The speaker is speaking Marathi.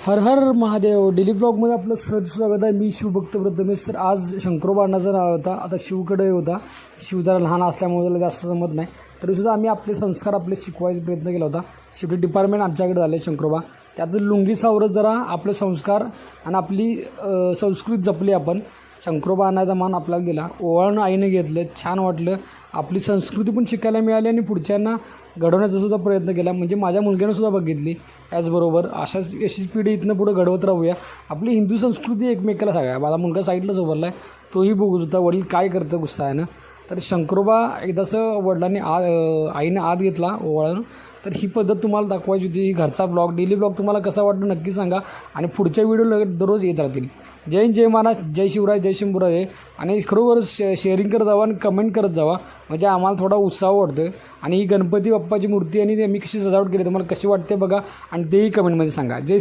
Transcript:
हर हर महादेव डेली ब्लॉगमध्ये आपलं सहज स्वागत आहे. मी शिवभक्त प्रथमेश. तर आज शंकरोबा अण्णाचा नाव होता. आता शिवकडे होता. शिव जरा लहान असल्यामुळे त्याला जास्त जमत नाही, तरीसुद्धा आम्ही आपले संस्कार आपले शिकवायचा प्रयत्न केला होता. शेवटी डिपार्टमेंट आमच्याकडे झाले शंकरोबा. त्यातून लुंगी सावरत जरा आपले संस्कार आणि आपली संस्कृती जपली आपण. शंकरोबा आणायचा मान आपल्याला दिला. ओवाळून आईने घेतलं, छान वाटलं. आपली संस्कृती पण शिकायला मिळाली आणि पुढच्यांना घडवण्याचा सुद्धा प्रयत्न केला. म्हणजे माझ्या मुलग्यानं सुद्धा बघितली. त्याचबरोबर अशीच पिढी इथनं पुढं घडवत राहूया. आपली हिंदू संस्कृती एकमेकाला सांगा. माझा मुलगा साईडलाच उभारला आहे, तोही बघू होता वडील काय करतं गुस्सानं. तर शंकरोबा एकदाचं वडिलांनी आईनं आत घेतला ओवाळून. तर ही पद्धत तुम्हाला दाखवायची होती. घरचा ब्लॉग डेली ब्लॉग तुम्हाला कसा वाटतो नक्की सांगा. आणि पुढच्या व्हिडिओ दररोज येत राहतील. जय हिंद, जय महाराज, जय शिवराय, जय शंभूराय. आणि खरोखर शेअरिंग करत जावा आणि कमेंट करत जावा, म्हणजे आम्हाला थोडा उत्साह वाटतो. आणि ही गणपती बाप्पाची मूर्ती आणि मी कशी सजावट केली तुम्हाला कशी वाटते बघा, आणि तेही कमेंटमध्ये सांगा. जय श्री